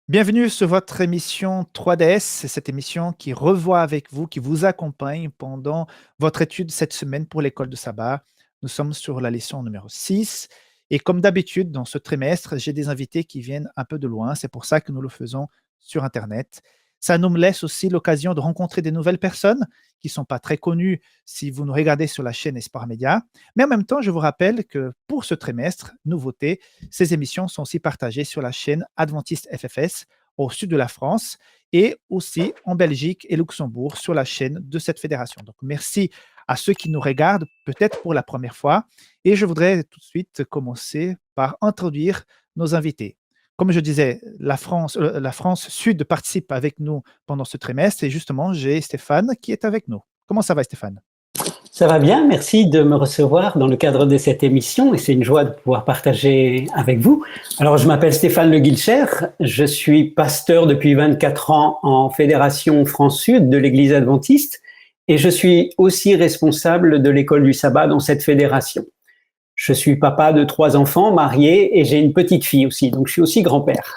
Bienvenue sur votre émission 3DS. C'est cette émission qui revoit avec vous, qui vous accompagne pendant votre étude cette semaine pour l'école de sabbat. Nous sommes sur la leçon numéro 6. Et comme d'habitude, dans ce trimestre, j'ai des invités qui viennent un peu de loin. C'est pour ça que nous le faisons sur Internet. Ça nous laisse aussi l'occasion de rencontrer des nouvelles personnes qui ne sont pas très connues si vous nous regardez sur la chaîne Espoir Média. Mais en même temps, je vous rappelle que pour ce trimestre, nouveauté, ces émissions sont aussi partagées sur la chaîne Adventiste FFS au sud de la France et aussi en Belgique et Luxembourg sur la chaîne de cette fédération. Donc, merci à ceux qui nous regardent peut-être pour la première fois. Et je voudrais tout de suite commencer par introduire nos invités. Comme je disais, la France Sud participe avec nous pendant ce trimestre et justement, j'ai Stéphane qui est avec nous. Comment ça va, Stéphane? Ça va bien, merci de me recevoir dans le cadre de cette émission et c'est une joie de pouvoir partager avec vous. Alors, je m'appelle Stéphane Le Guilcher, je suis pasteur depuis 24 ans en Fédération France-Sud de l'Église adventiste et je suis aussi responsable de l'école du sabbat dans cette fédération. Je suis papa de 3 enfants, marié et j'ai une petite fille aussi, donc je suis aussi grand-père.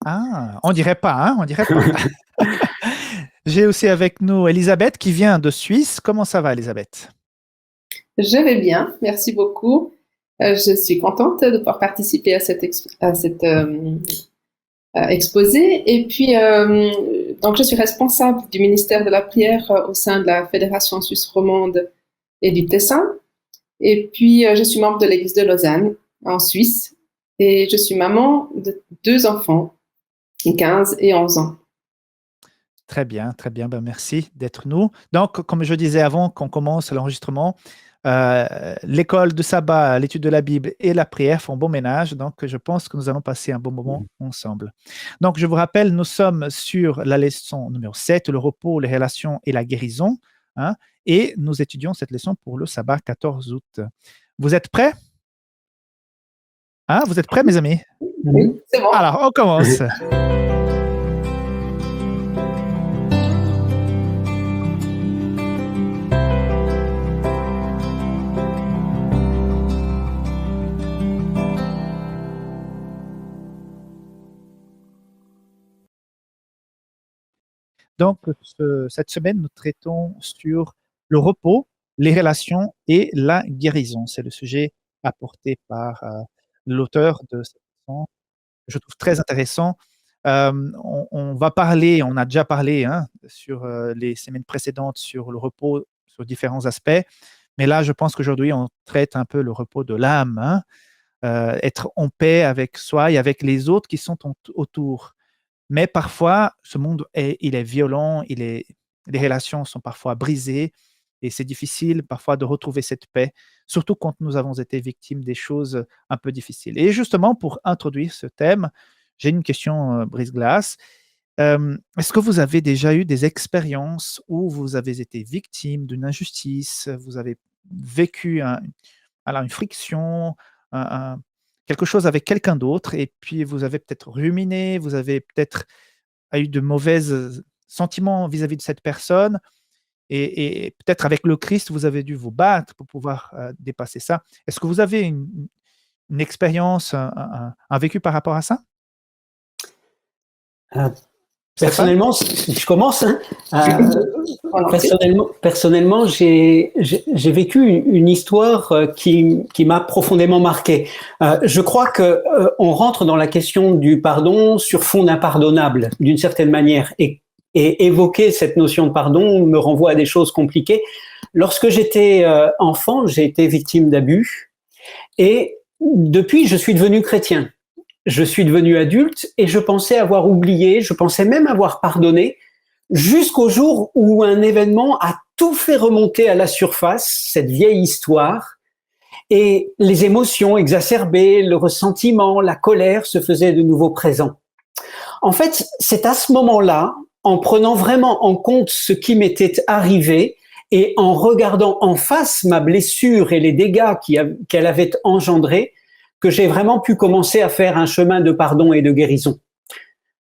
Ah, on dirait pas, hein, on dirait pas. J'ai aussi avec nous Elisabeth qui vient de Suisse. Comment ça va, Elisabeth? Je vais bien, merci beaucoup. Je suis contente de pouvoir participer à cet exposé. Et puis, donc, je suis responsable du ministère de la prière au sein de la Fédération suisse romande et du Tessin. Et puis, je suis membre de l'Église de Lausanne en Suisse. Et je suis maman de 2 enfants, 15 et 11 ans. Très bien, très bien. Ben, merci d'être nous. Donc, comme je disais avant qu'on commence l'enregistrement, l'école de sabbat, l'étude de la Bible et la prière font bon ménage. Donc, je pense que nous allons passer un bon moment ensemble. Donc, je vous rappelle, nous sommes sur la leçon numéro 7, le repos, les relations et la guérison. Hein, et nous étudions cette leçon pour le sabbat 14 août. Vous êtes prêts? Hein, vous êtes prêts, mes amis? Oui, c'est bon. Alors, on commence. Donc, cette semaine, nous traitons sur le repos, les relations et la guérison. C'est le sujet apporté par l'auteur de cette leçon, que je trouve très intéressant. On va parler, on a déjà parlé hein, sur les semaines précédentes sur le repos, sur différents aspects, mais là, je pense qu'aujourd'hui, on traite un peu le repos de l'âme, hein, être en paix avec soi et avec les autres qui sont autour. Mais parfois, ce monde il est violent, les relations sont parfois brisées et c'est difficile parfois de retrouver cette paix, surtout quand nous avons été victimes des choses un peu difficiles. Et justement, pour introduire ce thème, j'ai une question brise-glace. Est-ce que vous avez déjà eu des expériences où vous avez été victime d'une injustice, vous avez vécu alors une friction, un quelque chose avec quelqu'un d'autre et puis vous avez peut-être ruminé, vous avez peut-être eu de mauvais, sentiments vis-à-vis de cette personne et peut-être avec le Christ, vous avez dû vous battre pour pouvoir, dépasser ça. Est-ce que vous avez une expérience, un vécu par rapport à ça? Euh, Stéphane? Personnellement, si je commence, hein, Volontiers. personnellement, j'ai vécu une histoire qui m'a profondément marqué. Je crois que on rentre dans la question du pardon sur fond d'impardonnable, d'une certaine manière, et évoquer cette notion de pardon me renvoie à des choses compliquées. Lorsque j'étais enfant, j'ai été victime d'abus, et depuis, je suis devenu chrétien. Je suis devenu adulte et je pensais avoir oublié, je pensais même avoir pardonné, jusqu'au jour où un événement a tout fait remonter à la surface, cette vieille histoire, et les émotions exacerbées, le ressentiment, la colère se faisaient de nouveau présents. En fait, c'est à ce moment-là, en prenant vraiment en compte ce qui m'était arrivé et en regardant en face ma blessure et les dégâts qu'elle avait engendrés, que j'ai vraiment pu commencer à faire un chemin de pardon et de guérison.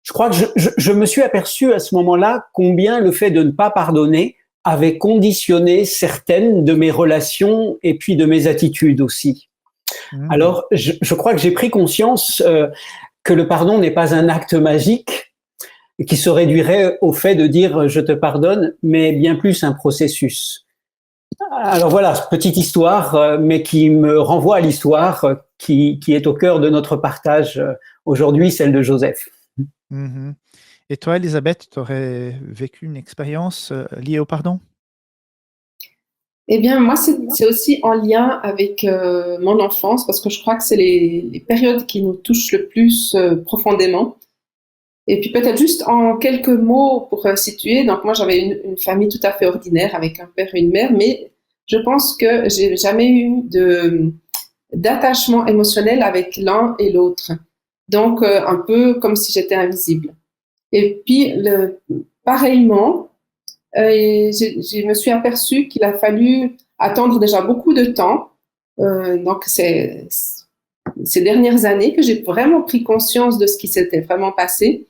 Je crois que je me suis aperçu à ce moment-là combien le fait de ne pas pardonner avait conditionné certaines de mes relations et puis de mes attitudes aussi. Alors, je crois que j'ai pris conscience que le pardon n'est pas un acte magique, qui se réduirait au fait de dire je te pardonne, mais bien plus un processus. Alors voilà, petite histoire, mais qui me renvoie à l'histoire qui est au cœur de notre partage aujourd'hui, celle de Joseph. Mmh. Et toi, Elisabeth, tu aurais vécu une expérience, liée au pardon? Eh bien, moi, c'est aussi en lien avec mon enfance, parce que je crois que c'est les périodes qui nous touchent le plus profondément. Et puis peut-être juste en quelques mots pour situer. Donc moi, j'avais une famille tout à fait ordinaire avec un père et une mère, mais je pense que j'ai jamais eu d'attachement émotionnel avec l'un et l'autre. Donc un peu comme si j'étais invisible. Et puis pareillement, je me suis aperçue qu'il a fallu attendre déjà beaucoup de temps. Donc c'est ces dernières années que j'ai vraiment pris conscience de ce qui s'était vraiment passé.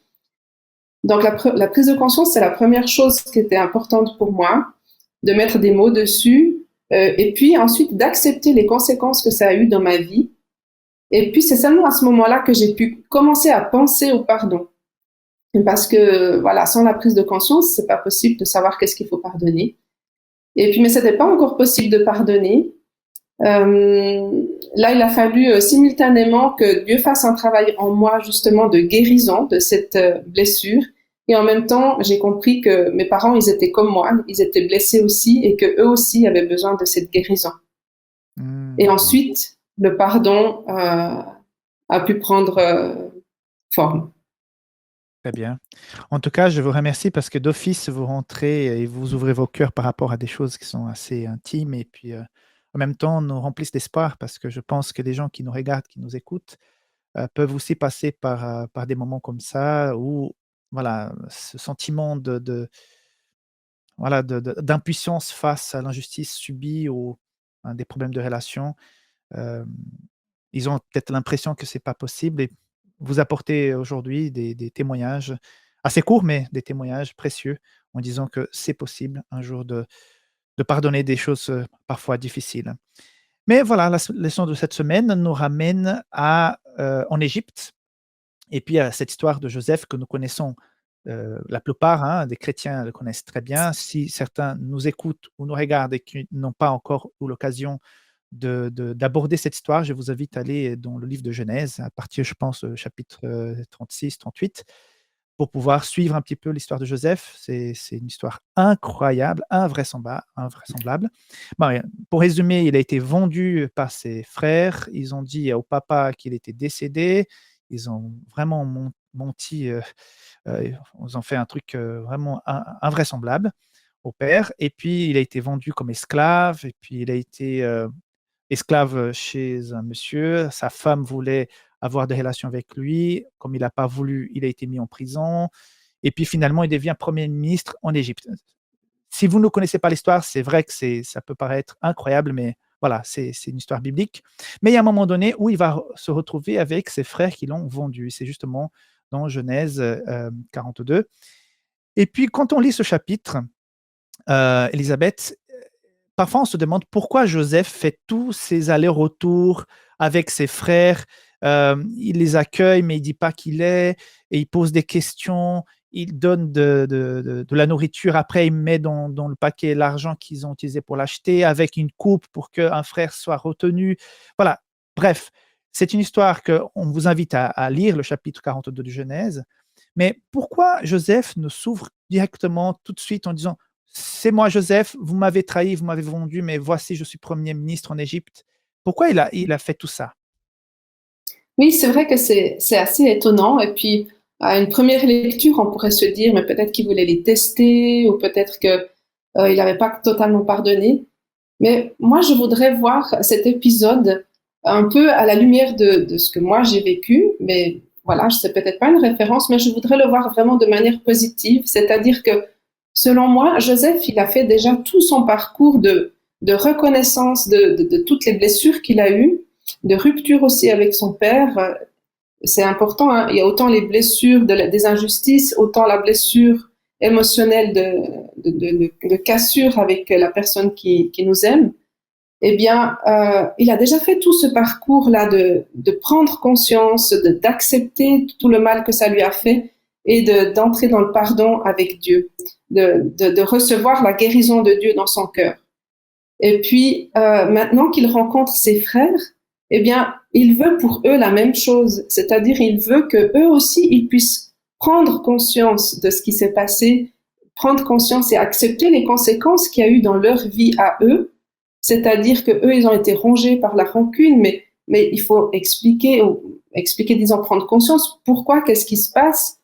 Donc la prise de conscience, c'est la première chose qui était importante pour moi, de mettre des mots dessus, et puis ensuite d'accepter les conséquences que ça a eu dans ma vie. Et puis c'est seulement à ce moment-là que j'ai pu commencer à penser au pardon. Parce que voilà, sans la prise de conscience, c'est pas possible de savoir qu'est-ce qu'il faut pardonner. Et puis mais c'était pas encore possible de pardonner. Là, il a fallu simultanément que Dieu fasse un travail en moi justement de guérison de cette blessure. Et en même temps, j'ai compris que mes parents, ils étaient comme moi, ils étaient blessés aussi et que eux aussi avaient besoin de cette guérison. Et Mmh. ensuite, le pardon a pu prendre forme. Très bien. En tout cas, je vous remercie parce que d'office, vous rentrez et vous ouvrez vos cœurs par rapport à des choses qui sont assez intimes et puis, en même temps, nous remplissent d'espoir parce que je pense que les gens qui nous regardent, qui nous écoutent, peuvent aussi passer par des moments comme ça où, voilà, ce sentiment d'impuissance face à l'injustice subie ou à des problèmes de relation. Hem, Ils ont peut-être l'impression que c'est pas possible et vous apportez aujourd'hui des témoignages assez courts, mais des témoignages précieux en disant que c'est possible un jour de pardonner des choses, parfois difficiles. Mais voilà, la leçon de cette semaine nous ramène en Égypte et puis à cette histoire de Joseph que nous connaissons, la plupart, hein, des chrétiens le connaissent très bien. Si certains nous écoutent ou nous regardent et qui n'ont pas encore eu l'occasion d'aborder cette histoire, je vous invite à aller dans le livre de Genèse, à partir, je pense, chapitre 36-38, pour pouvoir suivre un petit peu l'histoire de Joseph. C'est une histoire incroyable, invraisemblable. Bon, pour résumer, il a été vendu par ses frères. Ils ont dit au papa qu'il était décédé. Ils ont vraiment menti. Ils ont fait un truc vraiment invraisemblable au père. Et puis, il a été vendu comme esclave. Et puis, il a été esclave chez un monsieur. Sa femme voulait avoir des relations avec lui. Comme il n'a pas voulu, il a été mis en prison. Et puis finalement, il devient Premier ministre en Égypte. Si vous ne connaissez pas l'histoire, c'est vrai que ça peut paraître incroyable, mais voilà, c'est une histoire biblique. Mais il y a un moment donné où il va se retrouver avec ses frères qui l'ont vendu. C'est justement dans Genèse 42. Et puis, quand on lit ce chapitre, Elisabeth, parfois, on se demande pourquoi Joseph fait tous ces allers-retours avec ses frères. Il les accueille, mais il ne dit pas qui il est, et il pose des questions. Il donne de la nourriture. Après, il met dans le paquet l'argent qu'ils ont utilisé pour l'acheter, avec une coupe pour qu'un frère soit retenu. Voilà. Bref, c'est une histoire qu'on vous invite à lire, le chapitre 42 de Genèse. Mais pourquoi Joseph ne s'ouvre directement tout de suite en disant c'est moi Joseph, vous m'avez trahi, vous m'avez vendu, mais voici, je suis Premier ministre en Égypte. Pourquoi il a fait tout ça? Oui, c'est vrai que c'est assez étonnant. Et puis, à une première lecture, on pourrait se dire, mais peut-être qu'il voulait les tester, ou peut-être que il n'avait pas totalement pardonné. Mais moi, je voudrais voir cet épisode un peu à la lumière de ce que moi j'ai vécu. Mais voilà, c'est peut-être pas une référence, mais je voudrais le voir vraiment de manière positive. C'est-à-dire que, selon moi, Joseph, il a fait déjà tout son parcours de reconnaissance de toutes les blessures qu'il a eues, de rupture aussi avec son père. C'est important, hein. Il y a autant les blessures des injustices, autant la blessure émotionnelle de cassure avec la personne qui nous aime. Eh bien, il a déjà fait tout ce parcours-là de prendre conscience, d'accepter tout le mal que ça lui a fait. et d'entrer dans le pardon avec Dieu, de recevoir la guérison de Dieu dans son cœur. Et puis, maintenant qu'il rencontre ses frères, eh bien, il veut pour eux la même chose, c'est-à-dire il veut que eux aussi, ils puissent prendre conscience de ce qui s'est passé, prendre conscience et accepter les conséquences qu'il y a eu dans leur vie à eux, c'est-à-dire que eux, ils ont été rongés par la rancune, mais il faut expliquer, disons, prendre conscience, pourquoi, qu'est-ce qui se passe.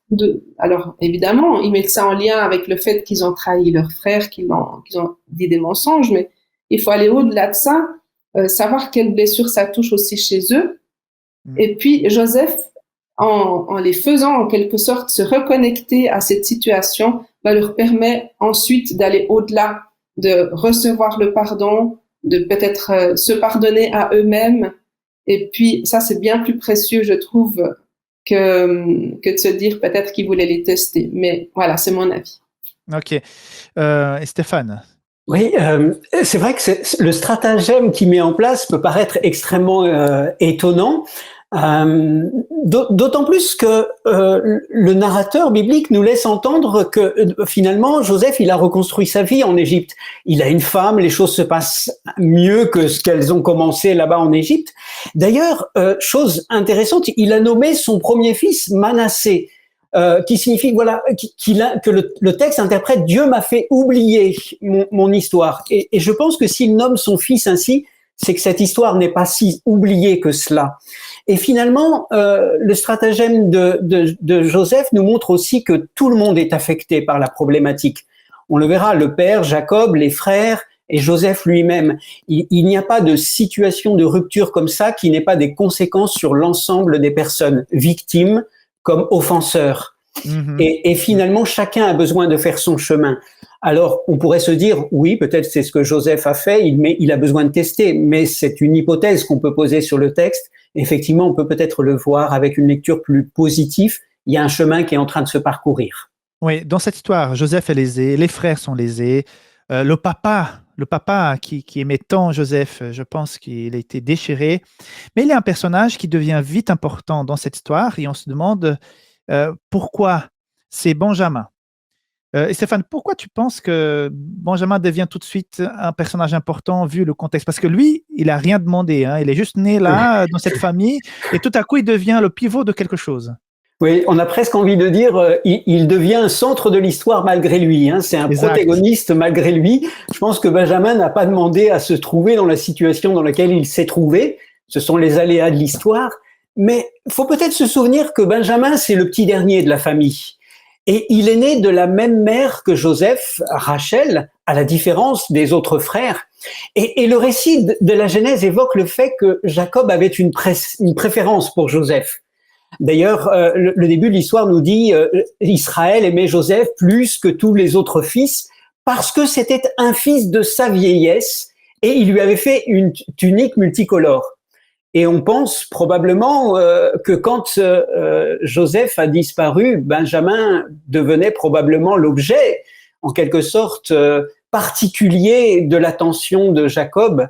Alors, évidemment, ils mettent ça en lien avec le fait qu'ils ont trahi leur frère, qu'ils ont dit des mensonges, mais il faut aller au-delà de ça, savoir quelles blessures ça touche aussi chez eux. Et puis, Joseph, en les faisant en quelque sorte se reconnecter à cette situation, leur permet ensuite d'aller au-delà, de recevoir le pardon, de peut-être se pardonner à eux-mêmes. Et puis, ça, c'est bien plus précieux, je trouve, que de se dire peut-être qu'ils voulaient les tester. Mais voilà, c'est mon avis. Ok. Et Stéphane? Oui, c'est vrai que le stratagème qu'il met en place peut paraître extrêmement étonnant, d'autant plus que le narrateur biblique nous laisse entendre que finalement Joseph, il a reconstruit sa vie en Égypte. Il a une femme, les choses se passent mieux que ce qu'elles ont commencé là-bas en Égypte. D'ailleurs, chose intéressante, il a nommé son premier fils Manassé. Qui signifie que le texte interprète Dieu m'a fait oublier mon histoire, et je pense que s'il nomme son fils ainsi, c'est que cette histoire n'est pas si oubliée que cela. Et finalement, le stratagème de Joseph nous montre aussi que tout le monde est affecté par la problématique. On le verra, le père, Jacob, les frères et Joseph lui-même. Il n'y a pas de situation de rupture comme ça qui n'ait pas des conséquences sur l'ensemble des personnes victimes comme offenseur. Et finalement, chacun a besoin de faire son chemin. Alors, on pourrait se dire, oui, peut-être c'est ce que Joseph a fait, il a besoin de tester, mais c'est une hypothèse qu'on peut poser sur le texte. Effectivement, on peut peut-être le voir avec une lecture plus positive. Il y a un chemin qui est en train de se parcourir. Oui, dans cette histoire, Joseph est lésé, les frères sont lésés, le papa qui aimait tant Joseph, je pense qu'il a été déchiré, mais il y a un personnage qui devient vite important dans cette histoire et on se demande pourquoi c'est Benjamin. Et Stéphane, pourquoi tu penses que Benjamin devient tout de suite un personnage important vu le contexte? Parce que lui, il n'a rien demandé, hein, il est juste né là, dans cette famille, et tout à coup, il devient le pivot de quelque chose. Oui, on a presque envie de dire, il devient un centre de l'histoire malgré lui. Hein. C'est un protagoniste malgré lui. Je pense que Benjamin n'a pas demandé à se trouver dans la situation dans laquelle il s'est trouvé. Ce sont les aléas de l'histoire. Mais il faut peut-être se souvenir que Benjamin, c'est le petit dernier de la famille. Et il est né de la même mère que Joseph, Rachel, à la différence des autres frères. Et le récit de la Genèse évoque le fait que Jacob avait une préférence pour Joseph. D'ailleurs, le début de l'histoire nous dit Israël aimait Joseph plus que tous les autres fils parce que c'était un fils de sa vieillesse et il lui avait fait une tunique multicolore. Et on pense probablement que quand Joseph a disparu, Benjamin devenait probablement l'objet, en quelque sorte, particulier de l'attention de Jacob.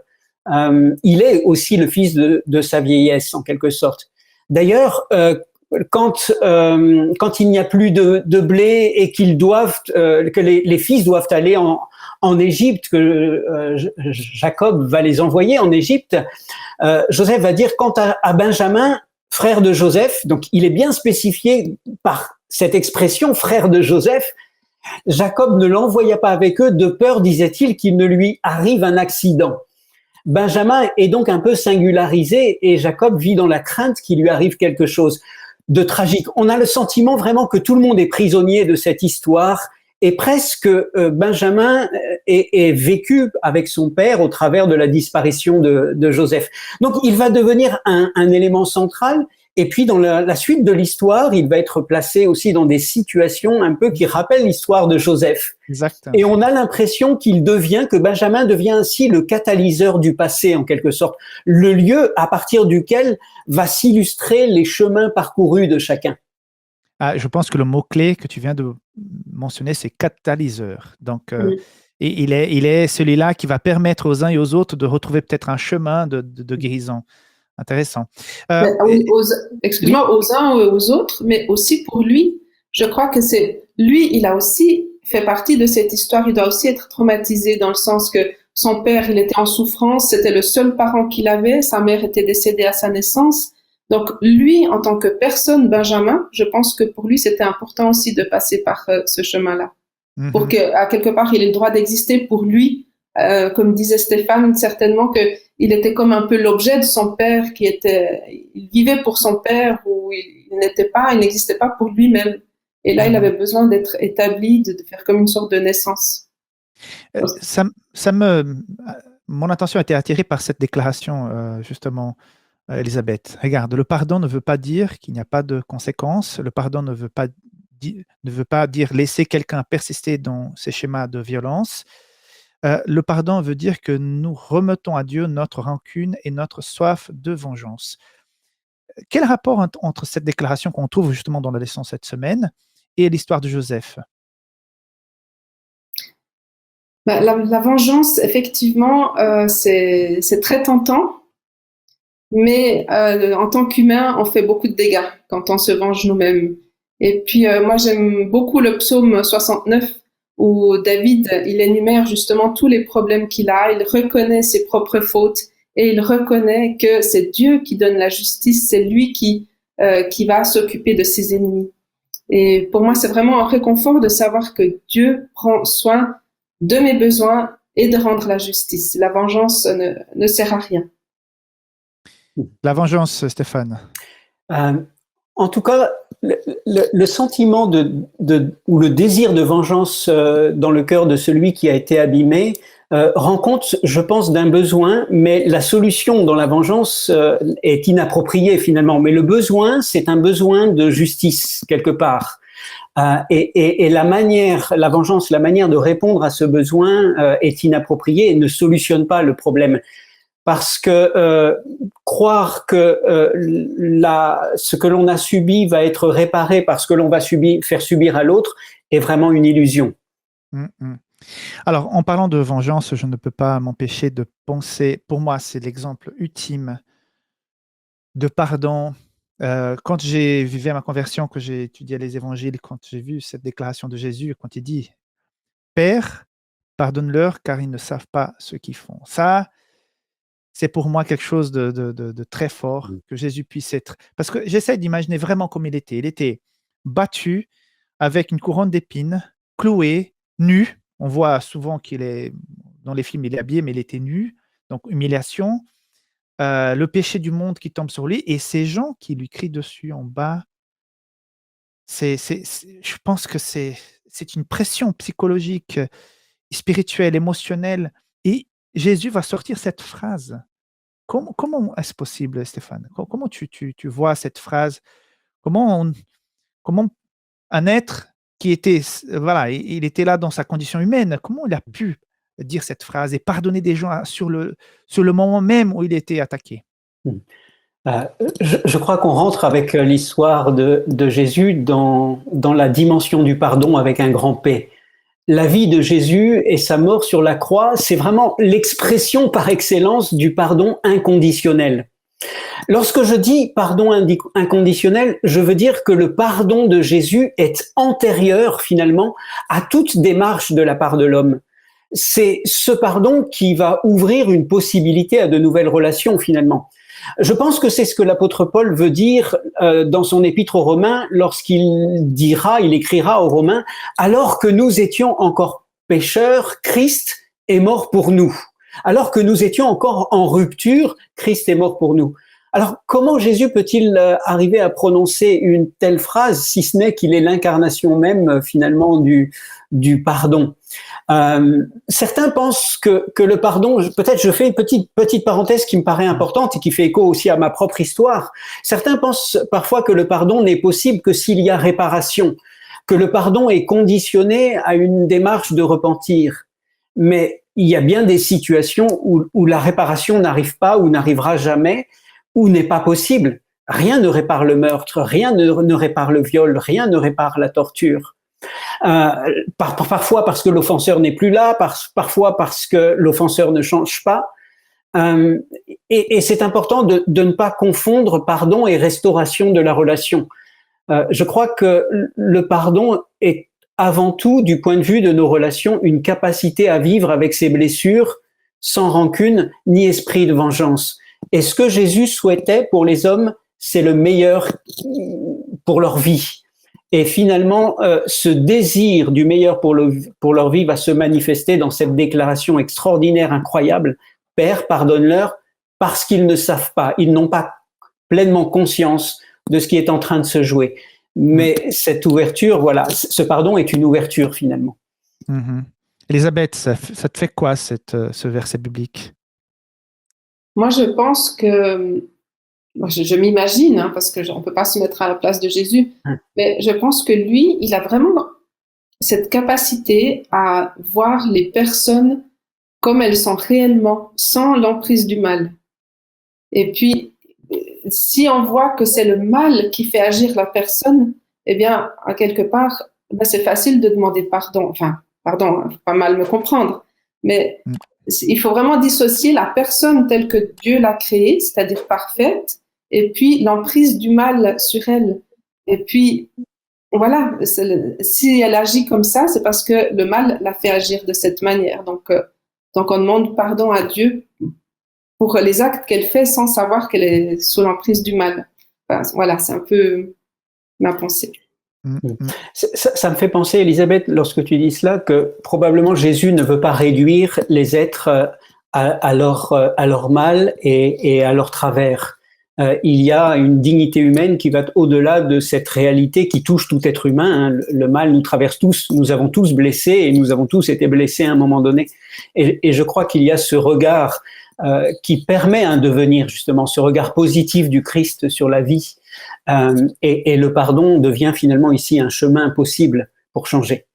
Il est aussi le fils de sa vieillesse, en quelque sorte. D'ailleurs, quand il n'y a plus de blé et que les fils doivent aller en Égypte, que Jacob va les envoyer en Égypte, Joseph va dire quant à Benjamin, frère de Joseph, donc il est bien spécifié par cette expression frère de Joseph, Jacob ne l'envoya pas avec eux de peur, disait-il, qu'il ne lui arrive un accident. Benjamin est donc un peu singularisé et Jacob vit dans la crainte qu'il lui arrive quelque chose de tragique. On a le sentiment vraiment que tout le monde est prisonnier de cette histoire et presque Benjamin est vécu avec son père au travers de la disparition de Joseph. Donc il va devenir un élément central. Et puis, dans la suite de l'histoire, il va être placé aussi dans des situations un peu qui rappellent l'histoire de Joseph. Exactement. Et on a l'impression que Benjamin devient ainsi le catalyseur du passé, en quelque sorte. Le lieu à partir duquel va s'illustrer les chemins parcourus de chacun. Ah, je pense que le mot-clé que tu viens de mentionner, c'est catalyseur. Donc, et il est celui-là qui va permettre aux uns et aux autres de retrouver peut-être un chemin de guérison. Intéressant. Excuse-moi, aux uns et aux autres, mais aussi pour lui, je crois que lui, il a aussi fait partie de cette histoire. Il doit aussi être traumatisé dans le sens que son père, il était en souffrance, c'était le seul parent qu'il avait, sa mère était décédée à sa naissance. Donc lui, en tant que personne, Benjamin, je pense que pour lui, c'était important aussi de passer par ce chemin-là. Pour que, à quelque part, il ait le droit d'exister pour lui, comme disait Stéphane, certainement que il était comme un peu l'objet de son père, il vivait pour son père, ou il n'existait pas pour lui-même. Et là, il avait besoin d'être établi, de faire comme une sorte de naissance. Mon attention a été attirée par cette déclaration, justement, Elisabeth. Regarde, le pardon ne veut pas dire qu'il n'y a pas de conséquences. Le pardon ne veut pas dire laisser quelqu'un persister dans ses schémas de violence. Le pardon veut dire que nous remettons à Dieu notre rancune et notre soif de vengeance. Quel rapport entre cette déclaration qu'on trouve justement dans la leçon cette semaine et l'histoire de Joseph? La vengeance, effectivement, c'est très tentant, mais en tant qu'humain, on fait beaucoup de dégâts quand on se venge nous-mêmes. Et puis, moi, j'aime beaucoup le psaume 69 où David, il énumère justement tous les problèmes qu'il a, il reconnaît ses propres fautes et il reconnaît que c'est Dieu qui donne la justice, c'est lui qui va s'occuper de ses ennemis. Et pour moi, c'est vraiment un réconfort de savoir que Dieu prend soin de mes besoins et de rendre la justice. La vengeance ne sert à rien. La vengeance, Stéphane. En tout cas, le sentiment ou le désir de vengeance dans le cœur de celui qui a été abîmé rend compte, je pense, d'un besoin, mais la solution dans la vengeance est inappropriée finalement. Mais le besoin, c'est un besoin de justice quelque part. Et la vengeance, la manière de répondre à ce besoin est inappropriée et ne solutionne pas le problème. Parce que croire que ce que l'on a subi va être réparé par ce que l'on va faire subir à l'autre est vraiment une illusion. Alors, en parlant de vengeance, je ne peux pas m'empêcher de penser, pour moi, c'est l'exemple ultime de pardon. Quand j'ai vécu ma conversion, que j'ai étudié les évangiles, quand j'ai vu cette déclaration de Jésus, quand il dit « Père, pardonne-leur car ils ne savent pas ce qu'ils font ». Ça, c'est pour moi quelque chose de très fort, que Jésus puisse être. Parce que j'essaie d'imaginer vraiment comme il était. Il était battu avec une couronne d'épines, cloué, nu. On voit souvent qu'il est, dans les films, il est habillé, mais il était nu. Donc, humiliation. Le péché du monde qui tombe sur lui et ces gens qui lui crient dessus en bas. Je pense que c'est une pression psychologique, spirituelle, émotionnelle. Et Jésus va sortir cette phrase. Comment est-ce possible, Stéphane? Comment tu vois cette phrase? Comment un être qui était, voilà, il était là dans sa condition humaine, comment il a pu dire cette phrase et pardonner des gens sur le moment même où il était attaqué? Je crois qu'on rentre avec l'histoire de Jésus dans la dimension du pardon avec un grand P. La vie de Jésus et sa mort sur la croix, c'est vraiment l'expression par excellence du pardon inconditionnel. Lorsque je dis pardon inconditionnel, je veux dire que le pardon de Jésus est antérieur finalement à toute démarche de la part de l'homme. C'est ce pardon qui va ouvrir une possibilité à de nouvelles relations finalement. Je pense que c'est ce que l'apôtre Paul veut dire dans son épître aux Romains lorsqu'il écrira aux Romains, alors que nous étions encore pécheurs, Christ est mort pour nous. Alors que nous étions encore en rupture, Christ est mort pour nous. Alors, comment Jésus peut-il arriver à prononcer une telle phrase, si ce n'est qu'il est l'incarnation même, finalement, du pardon? Certains pensent que le pardon, peut-être je fais une petite parenthèse qui me paraît importante et qui fait écho aussi à ma propre histoire. Certains pensent parfois que le pardon n'est possible que s'il y a réparation, que le pardon est conditionné à une démarche de repentir. Mais il y a bien des situations où la réparation n'arrive pas ou n'arrivera jamais, ou n'est pas possible. Rien ne répare le meurtre, rien ne répare le viol, rien ne répare la torture. Parfois parce que l'offenseur n'est plus là, parfois parce que l'offenseur ne change pas. Et c'est important de ne pas confondre pardon et restauration de la relation. Je crois que le pardon est avant tout, du point de vue de nos relations, une capacité à vivre avec ses blessures sans rancune ni esprit de vengeance. Et ce que Jésus souhaitait pour les hommes, c'est le meilleur pour leur vie. Et finalement, ce désir du meilleur pour leur vie va se manifester dans cette déclaration extraordinaire, incroyable. Père, pardonne-leur parce qu'ils ne savent pas, ils n'ont pas pleinement conscience de ce qui est en train de se jouer. Mais cette ouverture, voilà, ce pardon est une ouverture finalement. Elisabeth, ça te fait quoi ce verset biblique? Moi, je pense que, je m'imagine, hein, parce qu'on ne peut pas se mettre à la place de Jésus, mais je pense que lui, il a vraiment cette capacité à voir les personnes comme elles sont réellement, sans l'emprise du mal. Et puis, si on voit que c'est le mal qui fait agir la personne, eh bien, à quelque part, c'est facile de demander pardon. Enfin, pardon, faut pas mal me comprendre. Mais il faut vraiment dissocier la personne telle que Dieu l'a créée, c'est-à-dire parfaite, et puis l'emprise du mal sur elle. Et puis, voilà, si elle agit comme ça, c'est parce que le mal l'a fait agir de cette manière. Donc on demande pardon à Dieu pour les actes qu'elle fait sans savoir qu'elle est sous l'emprise du mal. Enfin, voilà, c'est un peu ma pensée. Ça me fait penser, Elisabeth, lorsque tu dis cela, que probablement Jésus ne veut pas réduire les êtres à leur mal et à leur travers. Il y a une dignité humaine qui va au-delà de cette réalité qui touche tout être humain. Hein. Le mal nous traverse tous, nous avons tous blessés et nous avons tous été blessés à un moment donné. Et je crois qu'il y a ce regard qui permet un devenir, justement, ce regard positif du Christ sur la vie. Et le pardon devient finalement ici un chemin possible pour changer.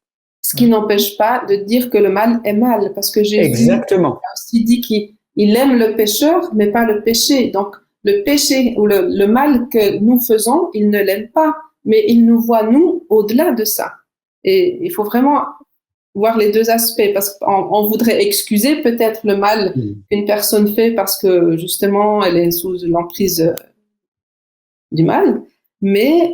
Ce qui n'empêche pas de dire que le mal est mal, parce que Jésus Exactement. a aussi dit qu'il aime le pécheur, mais pas le péché. Donc, le péché ou le mal que nous faisons, il ne l'aime pas, mais il nous voit, nous, au-delà de ça. Et il faut vraiment voir les deux aspects, parce qu'on voudrait excuser peut-être le mal qu'une personne fait parce que, justement, elle est sous l'emprise du mal. Mais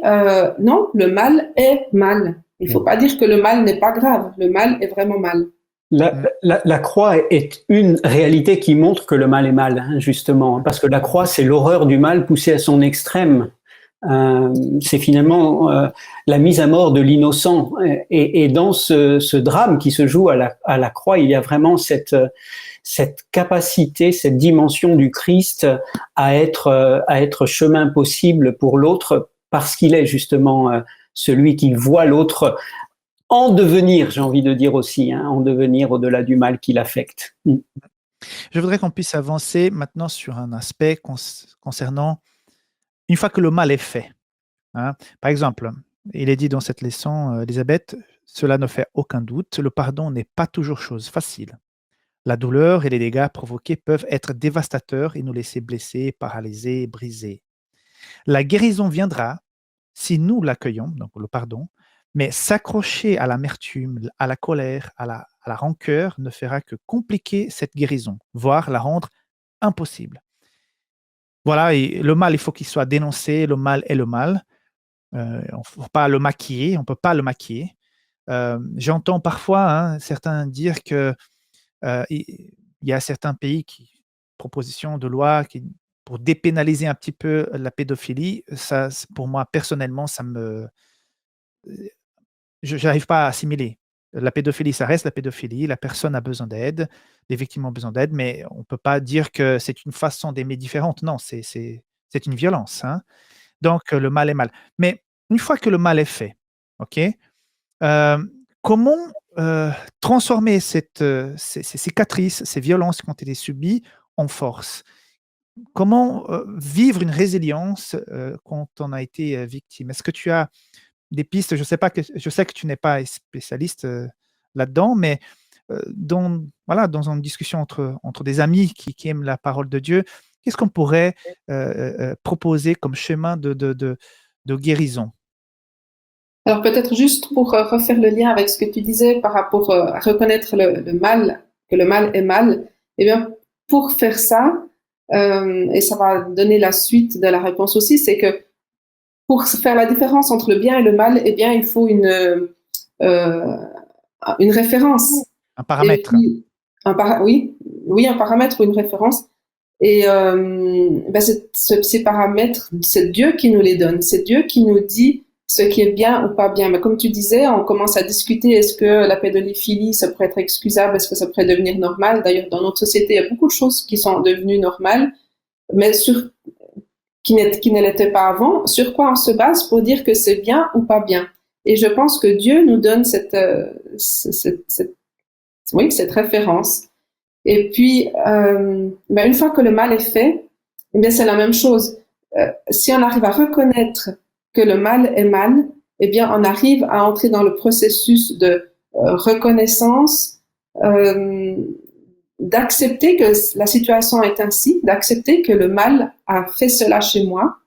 non, le mal est mal. Il ne faut pas dire que le mal n'est pas grave. Le mal est vraiment mal. La croix est une réalité qui montre que le mal est mal, hein, justement, parce que la croix, c'est l'horreur du mal poussée à son extrême. C'est finalement la mise à mort de l'innocent. Et dans ce drame qui se joue à la croix, il y a vraiment cette capacité, cette dimension du Christ à être chemin possible pour l'autre, parce qu'il est justement celui qui voit l'autre en devenir, j'ai envie de dire aussi, hein, en devenir au-delà du mal qui l'affecte. Je voudrais qu'on puisse avancer maintenant sur un aspect concernant une fois que le mal est fait. Hein. Par exemple, il est dit dans cette leçon, Elisabeth, cela ne fait aucun doute, le pardon n'est pas toujours chose facile. La douleur et les dégâts provoqués peuvent être dévastateurs et nous laisser blessés, paralysés, brisés. La guérison viendra si nous l'accueillons, donc le pardon, mais s'accrocher à l'amertume, à la colère, à la rancœur ne fera que compliquer cette guérison, voire la rendre impossible. Voilà, et le mal, il faut qu'il soit dénoncé, le mal est le mal. On ne peut pas le maquiller, on peut pas le maquiller. J'entends parfois certains dire que il y a certains pays propositions de loi pour dépénaliser un petit peu la pédophilie. Ça, pour moi, personnellement, je n'arrive pas à assimiler. La pédophilie, ça reste la pédophilie. La personne a besoin d'aide, les victimes ont besoin d'aide, mais on ne peut pas dire que c'est une façon d'aimer différente. Non, c'est une violence. Hein. Donc, le mal est mal. Mais une fois que le mal est fait, ok, comment transformer ces cicatrices, ces violences qui ont été subies en force? Comment vivre une résilience quand on a été victime? Est-ce que tu as des pistes? Je sais que tu n'es pas spécialiste là-dedans, mais voilà, dans une discussion entre des amis qui aiment la parole de Dieu, qu'est-ce qu'on pourrait proposer comme chemin de guérison? Alors peut-être juste pour refaire le lien avec ce que tu disais par rapport à reconnaître le mal, que le mal est mal, eh bien pour faire ça, et ça va donner la suite de la réponse aussi, c'est que pour faire la différence entre le bien et le mal, eh bien, il faut une référence. Un Et paramètre. puis, oui, oui, un paramètre ou une référence. Et ces paramètres, c'est Dieu qui nous les donne. C'est Dieu qui nous dit ce qui est bien ou pas bien. Mais comme tu disais, on commence à discuter, est-ce que la pédophilie, ça pourrait être excusable, est-ce que ça pourrait devenir normal? D'ailleurs, dans notre société, il y a beaucoup de choses qui sont devenues normales, mais qui ne l'étaient pas avant. Sur quoi on se base pour dire que c'est bien ou pas bien? Et je pense que Dieu nous donne cette référence. Et puis, une fois que le mal est fait, eh bien, c'est la même chose. Si on arrive à reconnaître que le mal est mal, eh bien, on arrive à entrer dans le processus de reconnaissance, d'accepter que la situation est ainsi, d'accepter que le mal a fait cela chez moi,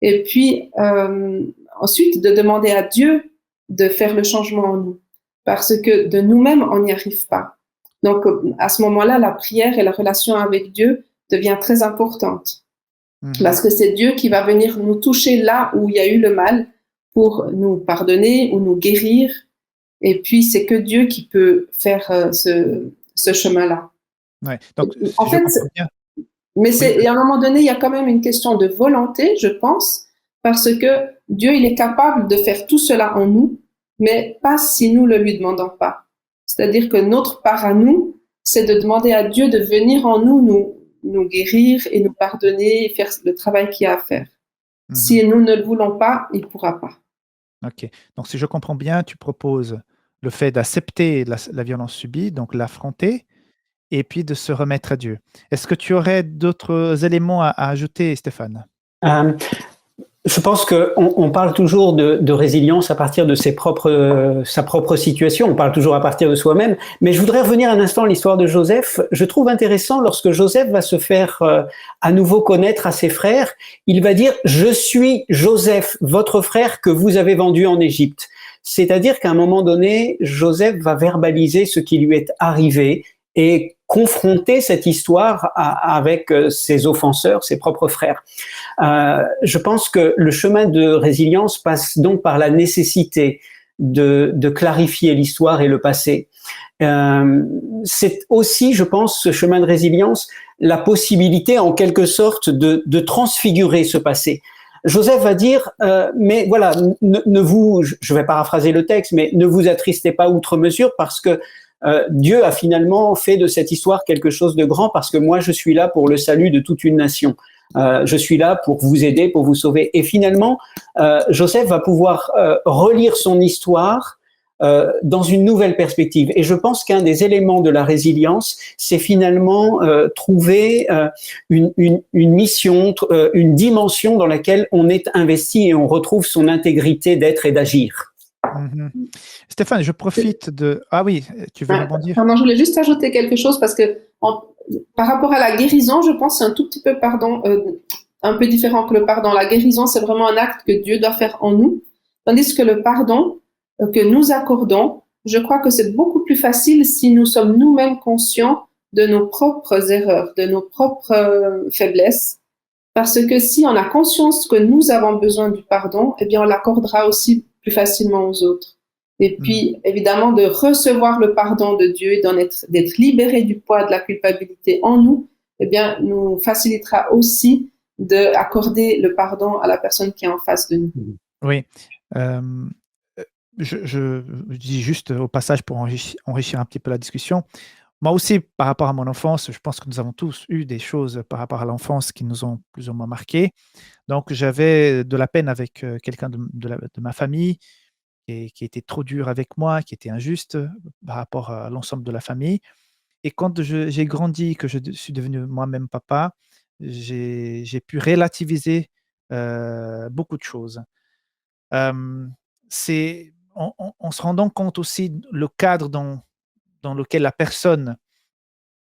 et puis ensuite de demander à Dieu de faire le changement en nous, parce que de nous-mêmes, on n'y arrive pas. Donc, à ce moment-là, la prière et la relation avec Dieu devient très importante. Parce que c'est Dieu qui va venir nous toucher là où il y a eu le mal pour nous pardonner ou nous guérir. Et puis, c'est que Dieu qui peut faire ce chemin-là. Ouais. Donc, si en je fait, comprends bien. mais Oui. à un moment donné, il y a quand même une question de volonté, je pense, parce que Dieu, il est capable de faire tout cela en nous, mais pas si nous le lui demandons pas. C'est-à-dire que notre part à nous, c'est de demander à Dieu de venir en nous guérir et nous pardonner et faire le travail qu'il y a à faire. Si nous ne le voulons pas, il ne pourra pas. Ok. Donc, si je comprends bien, tu proposes le fait d'accepter la violence subie, donc l'affronter, et puis de se remettre à Dieu. Est-ce que tu aurais d'autres éléments à ajouter, Stéphane? Je pense qu'on parle toujours de résilience à partir de sa propre situation. On parle toujours à partir de soi-même. Mais je voudrais revenir un instant à l'histoire de Joseph. Je trouve intéressant lorsque Joseph va se faire à nouveau connaître à ses frères. Il va dire « Je suis Joseph, votre frère que vous avez vendu en Égypte ». C'est-à-dire qu'à un moment donné, Joseph va verbaliser ce qui lui est arrivé et confronter cette histoire avec ses offenseurs, ses propres frères. Je pense que le chemin de résilience passe donc par la nécessité de clarifier l'histoire et le passé. C'est aussi, je pense, ce chemin de résilience, la possibilité en quelque sorte de transfigurer ce passé. Joseph va dire, mais voilà, je vais paraphraser le texte, mais ne vous attristez pas outre mesure parce que Dieu a finalement fait de cette histoire quelque chose de grand parce que moi je suis là pour le salut de toute une nation. Je suis là pour vous aider, pour vous sauver. Et finalement, Joseph va pouvoir relire son histoire dans une nouvelle perspective. Et je pense qu'un des éléments de la résilience, c'est finalement trouver une mission, une dimension dans laquelle on est investi et on retrouve son intégrité d'être et d'agir. Stéphane, je profite de... Ah oui, tu veux rebondir? Pardon, je voulais juste ajouter quelque chose parce que par rapport à la guérison, je pense que c'est un tout petit peu, un peu différent que le pardon. La guérison, c'est vraiment un acte que Dieu doit faire en nous, tandis que le pardon que nous accordons, je crois que c'est beaucoup plus facile si nous sommes nous-mêmes conscients de nos propres erreurs, de nos propres faiblesses. Parce que si on a conscience que nous avons besoin du pardon, eh bien, on l'accordera aussi plus facilement aux autres. Et puis, évidemment, de recevoir le pardon de Dieu et d'être libéré du poids de la culpabilité en nous, eh bien, nous facilitera aussi d'accorder le pardon à la personne qui est en face de nous. Oui. Je dis juste au passage pour enrichir un petit peu la discussion. Moi aussi, par rapport à mon enfance, je pense que nous avons tous eu des choses par rapport à l'enfance qui nous ont plus ou moins marqués. Donc, j'avais de la peine avec quelqu'un de ma famille qui était trop dur avec moi, qui était injuste par rapport à l'ensemble de la famille. Et quand j'ai grandi, que je suis devenu moi-même papa, j'ai pu relativiser beaucoup de choses. C'est en se rendant compte aussi le cadre dans lequel la personne,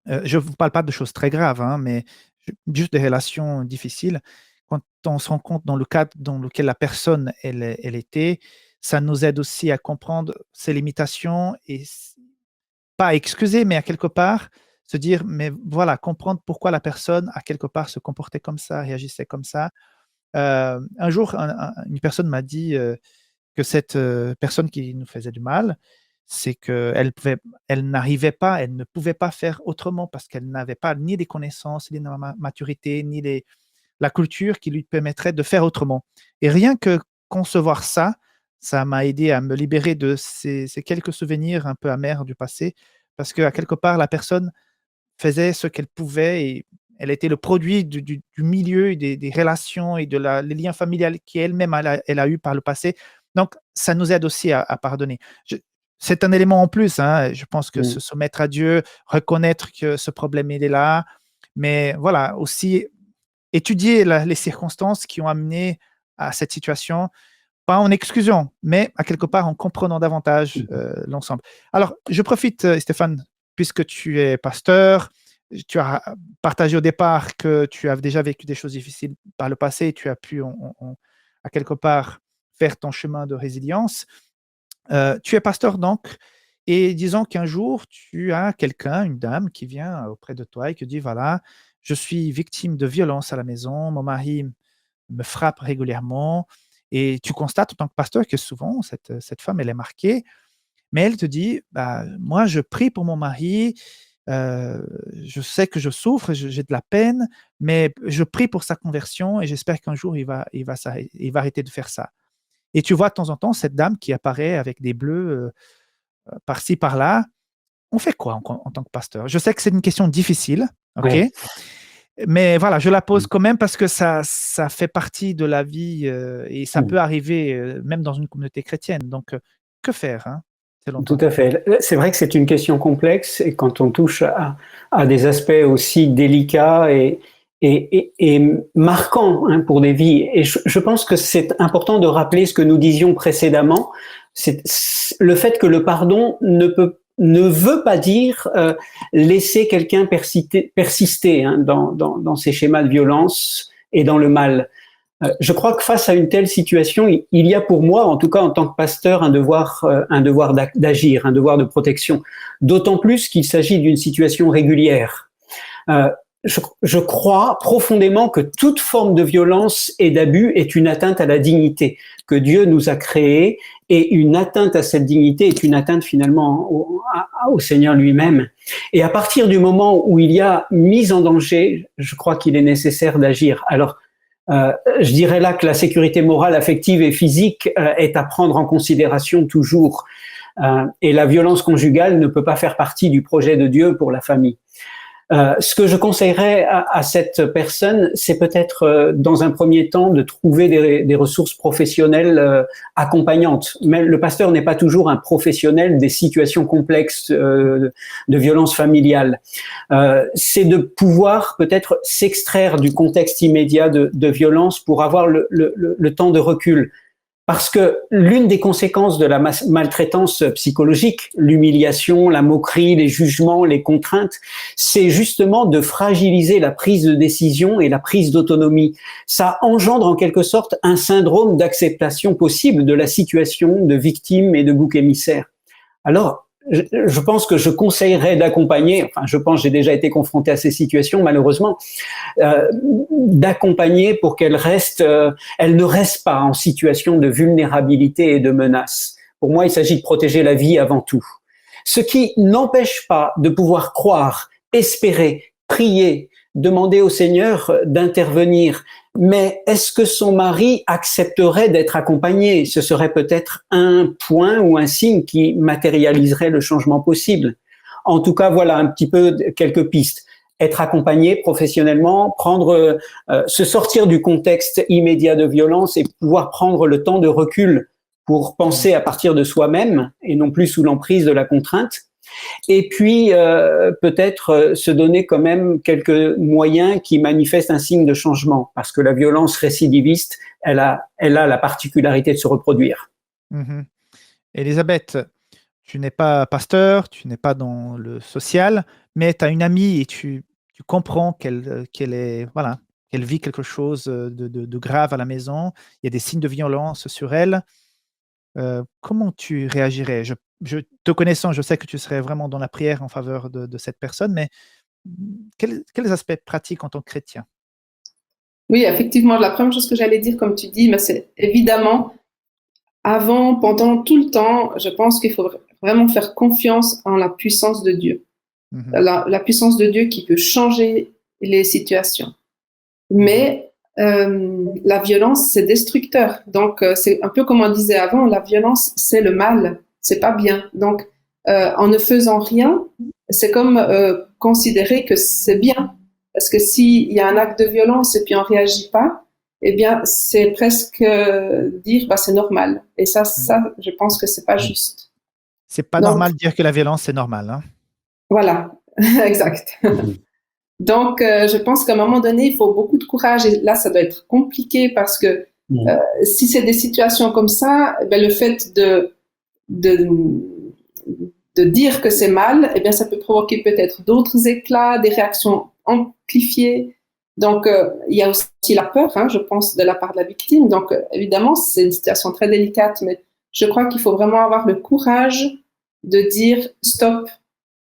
je ne vous parle pas de choses très graves, hein, mais juste des relations difficiles. Quand on se rend compte dans le cadre dans lequel la personne elle était, ça nous aide aussi à comprendre ses limitations et pas à excuser, mais à quelque part se dire, mais voilà, comprendre pourquoi la personne, à quelque part, se comportait comme ça, réagissait comme ça. Un jour, une personne m'a dit que cette personne qui nous faisait du mal, c'est elle n'arrivait pas, elle ne pouvait pas faire autrement parce qu'elle n'avait pas ni les connaissances, ni la maturité, ni la culture qui lui permettrait de faire autrement. Et rien que concevoir ça, ça m'a aidé à me libérer de ces quelques souvenirs un peu amers du passé, parce qu'à quelque part, la personne faisait ce qu'elle pouvait et elle était le produit du milieu, et des relations et les liens familiales qu'elle-même elle a eu par le passé. Donc, ça nous aide aussi à pardonner. C'est un élément en plus, hein. Je pense que Mm. se soumettre à Dieu, reconnaître que ce problème, il est là, mais voilà, aussi étudier les circonstances qui ont amené à cette situation, pas en excusant, mais à quelque part en comprenant davantage l'ensemble. Alors, je profite, Stéphane, puisque tu es pasteur, tu as partagé au départ que tu as déjà vécu des choses difficiles par le passé et tu as pu, à quelque part, faire ton chemin de résilience. Tu es pasteur donc, et disons qu'un jour, tu as quelqu'un, une dame qui vient auprès de toi et qui dit, voilà, je suis victime de violence à la maison, mon mari me frappe régulièrement, et tu constates en tant que pasteur que souvent, cette femme, elle est marquée, mais elle te dit, bah, moi, je prie pour mon mari, je sais que je souffre, j'ai de la peine, mais je prie pour sa conversion et j'espère qu'un jour, il va arrêter de faire ça. Et tu vois de temps en temps cette dame qui apparaît avec des bleus par-ci, par-là. On fait quoi en tant que pasteur? Je sais que c'est une question difficile, ok? Ouais. Mais voilà, je la pose Mm. quand même parce que ça fait partie de la vie et ça Mm. peut arriver même dans une communauté chrétienne. Donc, que faire, hein, selon Tout toi? à fait. C'est vrai que c'est une question complexe et quand on touche à des aspects aussi délicats et marquants, hein, pour des vies. Et je pense que c'est important de rappeler ce que nous disions précédemment. C'est le fait que le pardon ne veut pas dire laisser quelqu'un persister, hein, dans ces schémas de violence et dans le mal. Je crois que face à une telle situation, il y a pour moi, en tout cas en tant que pasteur, un devoir d'agir, un devoir de protection. D'autant plus qu'il s'agit d'une situation régulière. Euh, je crois profondément que toute forme de violence et d'abus est une atteinte à la dignité que Dieu nous a créée, et une atteinte à cette dignité est une atteinte finalement au Seigneur lui-même. Et à partir du moment où il y a mise en danger, je crois qu'il est nécessaire d'agir. Alors, je dirais là que la sécurité morale, affective et physique est à prendre en considération toujours. Et la violence conjugale ne peut pas faire partie du projet de Dieu pour la famille. Ce que je conseillerais à cette personne, c'est peut-être dans un premier temps de trouver des ressources professionnelles accompagnantes. Mais le pasteur n'est pas toujours un professionnel des situations complexes de violence familiale. C'est de pouvoir peut-être s'extraire du contexte immédiat de violence pour avoir le temps de recul. Parce que l'une des conséquences de la maltraitance psychologique, l'humiliation, la moquerie, les jugements, les contraintes, c'est justement de fragiliser la prise de décision et la prise d'autonomie. Ça engendre en quelque sorte un syndrome d'acceptation possible de la situation de victime et de bouc émissaire. Alors, je pense que je conseillerais d'accompagner, enfin je pense, j'ai déjà été confronté à ces situations malheureusement, d'accompagner pour qu'elle ne reste pas en situation de vulnérabilité et de menace. Pour moi, il s'agit de protéger la vie avant tout. Ce qui n'empêche pas de pouvoir croire, espérer, prier, demander au Seigneur d'intervenir. Mais est-ce que son mari accepterait d'être accompagné? Ce serait peut-être un point ou un signe qui matérialiserait le changement possible. En tout cas, voilà un petit peu quelques pistes. Être accompagné professionnellement, se sortir du contexte immédiat de violence et pouvoir prendre le temps de recul pour penser à partir de soi-même et non plus sous l'emprise de la contrainte. Et puis peut-être se donner quand même quelques moyens qui manifestent un signe de changement, parce que la violence récidiviste, elle a la particularité de se reproduire. Mhm. Elisabeth, tu n'es pas pasteur, tu n'es pas dans le social, mais tu as une amie et tu comprends qu'elle est, voilà, qu'elle vit quelque chose de grave à la maison. Il y a des signes de violence sur elle. Comment tu réagirais? Te connaissant, je sais que tu serais vraiment dans la prière en faveur de cette personne, mais quels aspects pratiques en tant que chrétien? Oui, effectivement, la première chose que j'allais dire, comme tu dis, mais c'est évidemment, avant, pendant, tout le temps, je pense qu'il faut vraiment faire confiance en la puissance de Dieu. La puissance de Dieu qui peut changer les situations. Mais la violence, c'est destructeur. Donc, c'est un peu comme on disait avant, la violence, c'est le mal, c'est pas bien. Donc, en ne faisant rien, c'est comme considérer que c'est bien. Parce que s'il y a un acte de violence et puis on réagit pas, eh bien, c'est presque dire, bah, c'est normal. Et ça, je pense que c'est pas juste. C'est pas Donc, normal de dire que la violence, c'est normal, hein. voilà, exact. Donc, je pense qu'à un moment donné, il faut beaucoup de courage. Et là, ça doit être compliqué parce que si c'est des situations comme ça, ben, le fait de dire que c'est mal, eh bien, ça peut provoquer peut-être d'autres éclats, des réactions amplifiées. Donc, il y a aussi la peur, hein, je pense, de la part de la victime. Donc, évidemment, c'est une situation très délicate, mais je crois qu'il faut vraiment avoir le courage de dire stop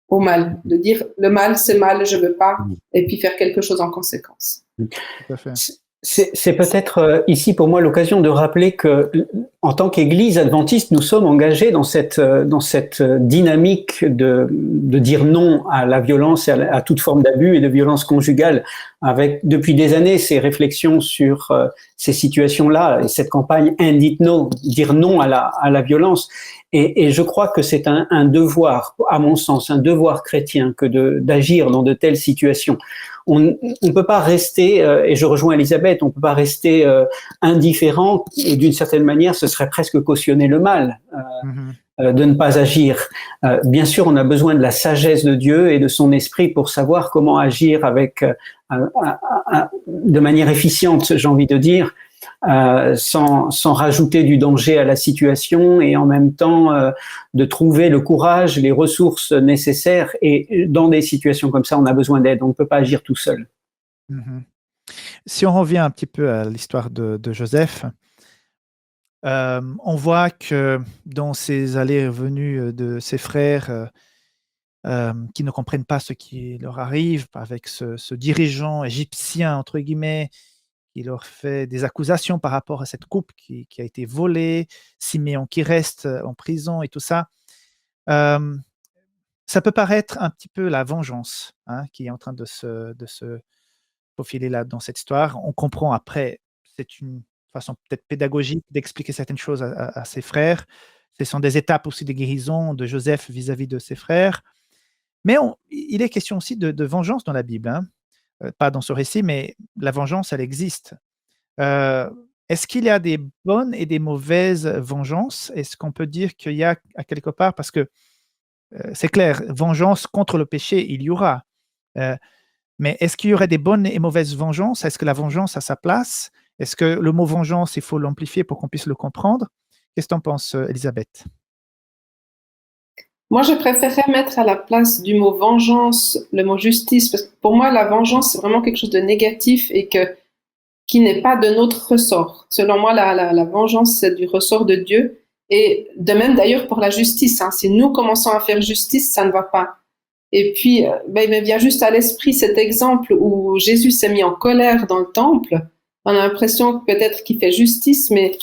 au mal, de dire le mal, c'est mal, je veux pas, et puis faire quelque chose en conséquence. Tout à fait. C'est peut-être ici pour moi l'occasion de rappeler que, en tant qu'Église adventiste, nous sommes engagés dans cette dynamique de dire non à la violence et à toute forme d'abus et de violence conjugale, avec depuis des années ces réflexions sur ces situations-là et cette campagne End It No, dire non à la violence. Et je crois que c'est un devoir, à mon sens, un devoir chrétien que d'agir dans de telles situations. On ne peut pas rester, et je rejoins Elisabeth, on ne peut pas rester indifférent, et d'une certaine manière, ce serait presque cautionner le mal de ne pas agir. Bien sûr, on a besoin de la sagesse de Dieu et de son esprit pour savoir comment agir avec de manière efficiente, j'ai envie de dire, sans rajouter du danger à la situation et en même temps de trouver le courage, les ressources nécessaires. Et dans des situations comme ça, on a besoin d'aide. On ne peut pas agir tout seul. Si on revient un petit peu à l'histoire de Joseph, on voit que dans ses allées et venues de ses frères qui ne comprennent pas ce qui leur arrive avec ce dirigeant égyptien, entre guillemets, qui leur fait des accusations par rapport à cette coupe qui a été volée, Siméon qui reste en prison et tout ça. Ça peut paraître un petit peu la vengeance, hein, qui est en train de se faufiler là dans cette histoire. On comprend après, c'est une façon peut-être pédagogique d'expliquer certaines choses à ses frères. Ce sont des étapes aussi de guérison de Joseph vis-à-vis de ses frères. Mais il est question aussi de vengeance dans la Bible, hein. Pas dans ce récit, mais la vengeance, elle existe. Est-ce qu'il y a des bonnes et des mauvaises vengeances? Est-ce qu'on peut dire qu'il y a à quelque part, parce que c'est clair, vengeance contre le péché, il y aura. Mais est-ce qu'il y aurait des bonnes et mauvaises vengeances? Est-ce que la vengeance a sa place? Est-ce que le mot vengeance, il faut l'amplifier pour qu'on puisse le comprendre? Qu'est-ce que tu en penses, Elisabeth? Moi, je préférerais mettre à la place du mot vengeance le mot justice, parce que pour moi, la vengeance, c'est vraiment quelque chose de négatif et qui n'est pas de notre ressort. Selon moi, la vengeance, c'est du ressort de Dieu. Et de même d'ailleurs pour la justice, hein. Si nous commençons à faire justice, ça ne va pas. Et puis, il me vient juste à l'esprit cet exemple où Jésus s'est mis en colère dans le temple. On a l'impression que peut-être qu'il fait justice, mais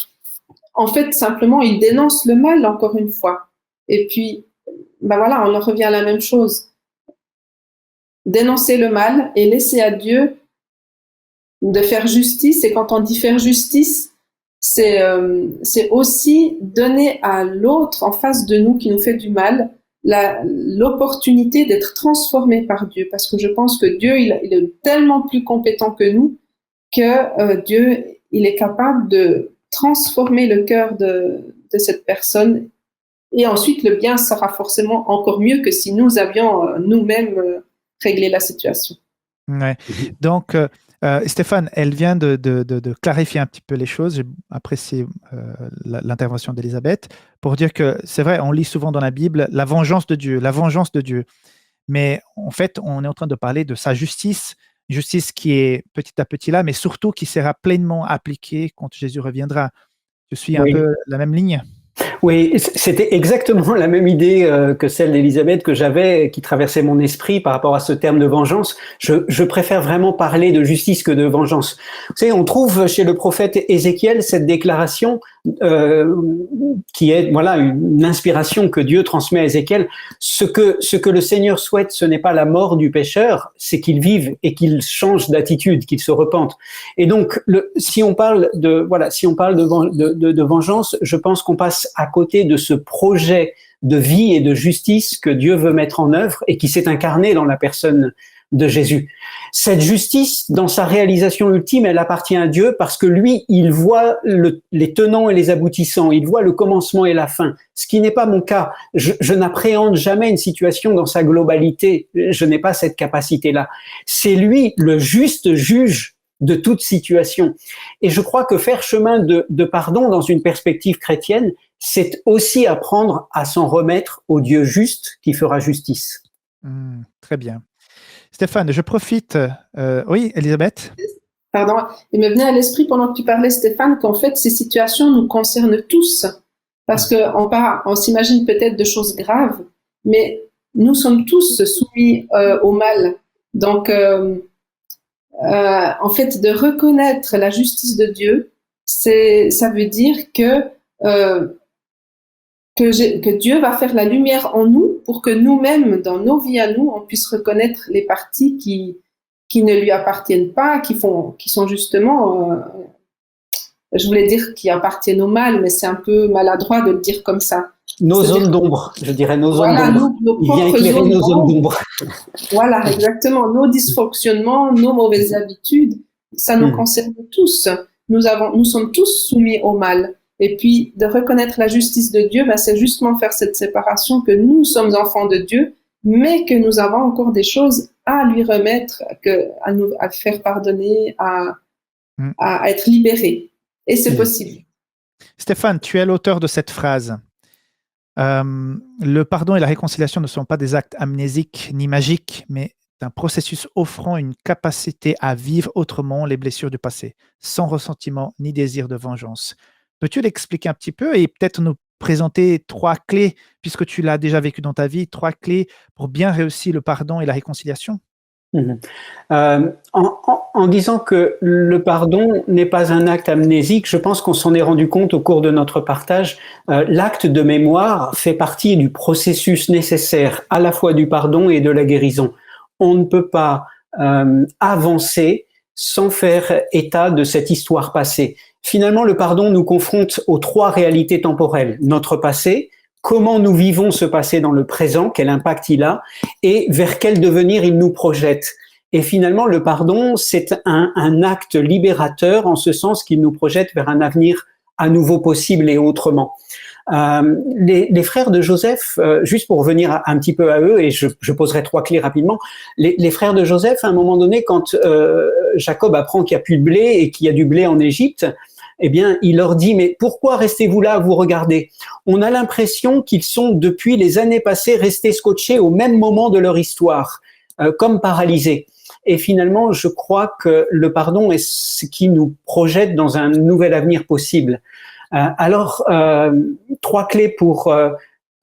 en fait, simplement, il dénonce le mal encore une fois. Et puis, voilà, on en revient à la même chose. Dénoncer le mal et laisser à Dieu de faire justice. Et quand on dit faire justice, c'est aussi donner à l'autre en face de nous qui nous fait du mal l'opportunité d'être transformé par Dieu. Parce que je pense que Dieu, il est tellement plus compétent que nous que Dieu, il est capable de transformer le cœur de cette personne. Et ensuite, le bien sera forcément encore mieux que si nous avions nous-mêmes réglé la situation. Ouais. Donc, Stéphane, elle vient de clarifier un petit peu les choses. J'ai apprécié l'intervention d'Elisabeth pour dire que c'est vrai, on lit souvent dans la Bible la vengeance de Dieu, la vengeance de Dieu. Mais en fait, on est en train de parler de sa justice, justice qui est petit à petit là, mais surtout qui sera pleinement appliquée quand Jésus reviendra. Je suis un peu la même ligne. Oui, c'était exactement la même idée que celle d'Elisabeth que j'avais, qui traversait mon esprit par rapport à ce terme de vengeance. Je préfère vraiment parler de justice que de vengeance. Vous savez, on trouve chez le prophète Ézéchiel cette déclaration qui est voilà une inspiration que Dieu transmet à Ézéchiel. Ce que le Seigneur souhaite, ce n'est pas la mort du pécheur, c'est qu'il vive et qu'il change d'attitude, qu'il se repente. Et donc, si on parle de vengeance, je pense qu'on passe à côté de ce projet de vie et de justice que Dieu veut mettre en œuvre et qui s'est incarné dans la personne de Jésus. Cette justice, dans sa réalisation ultime, elle appartient à Dieu parce que lui, il voit les tenants et les aboutissants, il voit le commencement et la fin, ce qui n'est pas mon cas. Je n'appréhende jamais une situation dans sa globalité, je n'ai pas cette capacité-là. C'est lui, le juste juge de toute situation. Et je crois que faire chemin de pardon dans une perspective chrétienne, c'est aussi apprendre à s'en remettre au Dieu juste qui fera justice. Très bien. Stéphane, je profite. Oui, Elisabeth? Pardon, il me venait à l'esprit pendant que tu parlais, Stéphane, qu'en fait, ces situations nous concernent tous. Parce qu'on s'imagine peut-être de choses graves, mais nous sommes tous soumis au mal. Donc, en fait, de reconnaître la justice de Dieu, ça veut dire que Dieu va faire la lumière en nous pour que nous-mêmes, dans nos vies à nous, on puisse reconnaître les parties qui ne lui appartiennent pas, qui sont justement, je voulais dire qui appartiennent au mal, mais c'est un peu maladroit de le dire comme ça. Nos zones d'ombre, je dirais nos zones d'ombre. Il vient éclairer nos zones d'ombre. Voilà, exactement. Nos dysfonctionnements, nos mauvaises habitudes, ça nous concerne tous. Nous sommes tous soumis au mal. Et puis, de reconnaître la justice de Dieu, c'est justement faire cette séparation que nous sommes enfants de Dieu, mais que nous avons encore des choses à lui remettre, à faire pardonner, à être libérés. Et c'est possible. Stéphane, tu es l'auteur de cette phrase. Le pardon et la réconciliation ne sont pas des actes amnésiques ni magiques, mais un processus offrant une capacité à vivre autrement les blessures du passé, sans ressentiment ni désir de vengeance. Peux-tu l'expliquer un petit peu et peut-être nous présenter 3 clés, puisque tu l'as déjà vécu dans ta vie, 3 clés pour bien réussir le pardon et la réconciliation? En disant que le pardon n'est pas un acte amnésique, je pense qu'on s'en est rendu compte au cours de notre partage. L'acte de mémoire fait partie du processus nécessaire à la fois du pardon et de la guérison. On ne peut pas avancer sans faire état de cette histoire passée. Finalement, le pardon nous confronte aux 3 réalités temporelles. Notre passé, comment nous vivons ce passé dans le présent, quel impact il a, et vers quel devenir il nous projette. Et finalement, le pardon, c'est un acte libérateur en ce sens qu'il nous projette vers un avenir à nouveau possible et autrement. Les frères de Joseph, juste pour revenir un petit peu à eux, et je poserai 3 clés rapidement, les frères de Joseph, à un moment donné, quand Jacob apprend qu'il n'y a plus de blé et qu'il y a du blé en Égypte, eh bien, il leur dit, mais pourquoi restez-vous là à vous regarder? On a l'impression qu'ils sont, depuis les années passées, restés scotchés au même moment de leur histoire, comme paralysés. Et finalement, je crois que le pardon est ce qui nous projette dans un nouvel avenir possible. Alors, 3 clés pour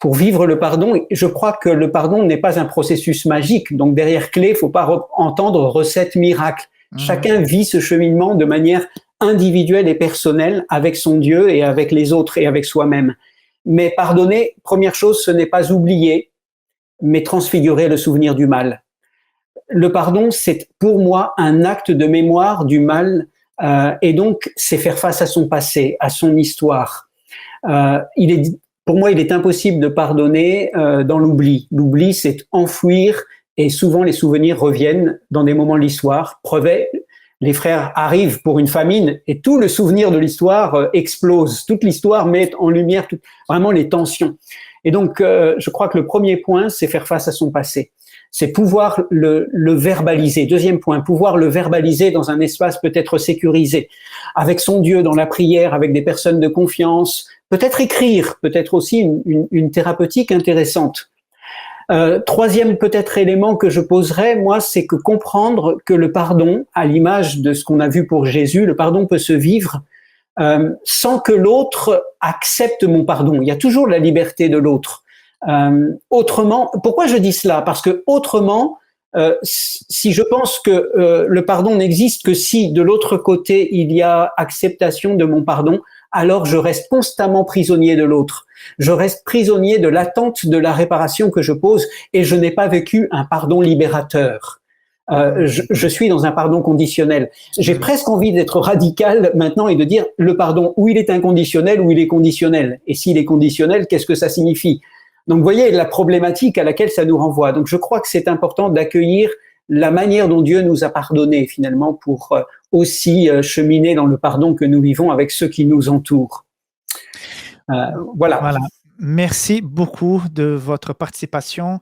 vivre le pardon. Je crois que le pardon n'est pas un processus magique. Donc, derrière clé, il ne faut pas entendre recette miracle. Chacun vit ce cheminement de manière individuelle et personnelle avec son Dieu et avec les autres et avec soi-même. Mais pardonner, première chose, ce n'est pas oublier, mais transfigurer le souvenir du mal. Le pardon, c'est pour moi un acte de mémoire du mal et donc c'est faire face à son passé, à son histoire. Pour moi, il est impossible de pardonner dans l'oubli. L'oubli, c'est enfouir et souvent les souvenirs reviennent dans des moments de l'histoire. Preuve, les frères arrivent pour une famine et tout le souvenir de l'histoire explose. Toute l'histoire met en lumière vraiment les tensions. Et donc, je crois que le premier point, c'est faire face à son passé. C'est pouvoir le verbaliser. Deuxième point, pouvoir le verbaliser dans un espace peut-être sécurisé, avec son Dieu, dans la prière, avec des personnes de confiance. Peut-être écrire, peut-être aussi une thérapeutique intéressante. Troisième peut-être élément que je poserais, moi, c'est que comprendre que le pardon, à l'image de ce qu'on a vu pour Jésus, le pardon peut se vivre sans que l'autre accepte mon pardon. Il y a toujours la liberté de l'autre. Autrement, pourquoi je dis cela? Parce que autrement, si je pense que le pardon n'existe que si de l'autre côté il y a acceptation de mon pardon, alors je reste constamment prisonnier de l'autre. Je reste prisonnier de l'attente de la réparation que je pose et je n'ai pas vécu un pardon libérateur. Je suis dans un pardon conditionnel. J'ai presque envie d'être radical maintenant et de dire le pardon, ou il est inconditionnel ou il est conditionnel. Et s'il est conditionnel, qu'est-ce que ça signifie? Donc, vous voyez la problématique à laquelle ça nous renvoie. Donc, je crois que c'est important d'accueillir la manière dont Dieu nous a pardonné, finalement, pour aussi cheminer dans le pardon que nous vivons avec ceux qui nous entourent. Voilà. Merci beaucoup de votre participation.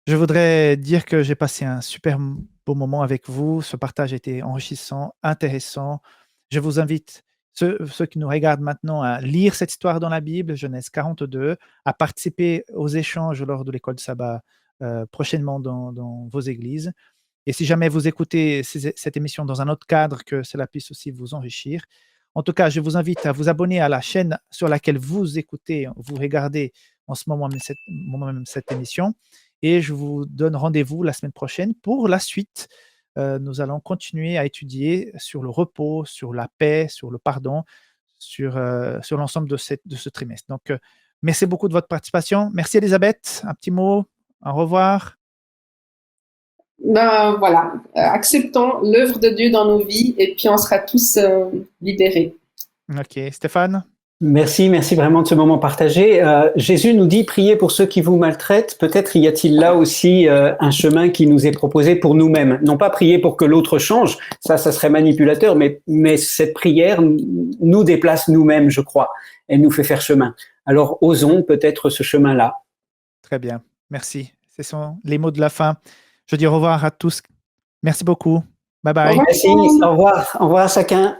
Je voudrais dire que j'ai passé un super beau moment avec vous. Ce partage a été enrichissant, intéressant. Je vous invite, ceux qui nous regardent maintenant, à lire cette histoire dans la Bible, Genèse 42, à participer aux échanges lors de l'école de sabbat prochainement dans vos églises. Et si jamais vous écoutez cette émission dans un autre cadre, que cela puisse aussi vous enrichir. En tout cas, je vous invite à vous abonner à la chaîne sur laquelle vous écoutez, vous regardez en ce moment même cette émission. Et je vous donne rendez-vous la semaine prochaine pour la suite. Nous allons continuer à étudier sur le repos, sur la paix, sur le pardon, sur l'ensemble de ce trimestre. Donc, merci beaucoup de votre participation. Merci Elisabeth. Un petit mot. Au revoir. Ben voilà, acceptons l'œuvre de Dieu dans nos vies et puis on sera tous libérés. Ok, Stéphane? Merci vraiment de ce moment partagé. Jésus nous dit, priez pour ceux qui vous maltraitent. Peut-être y a-t-il là aussi un chemin qui nous est proposé pour nous-mêmes. Non pas prier pour que l'autre change, ça serait manipulateur, mais cette prière nous déplace nous-mêmes, je crois. Elle nous fait faire chemin. Alors osons peut-être ce chemin-là. Très bien, merci. Ce sont les mots de la fin. Je dis au revoir à tous. Merci beaucoup. Bye bye. Merci, au revoir à chacun.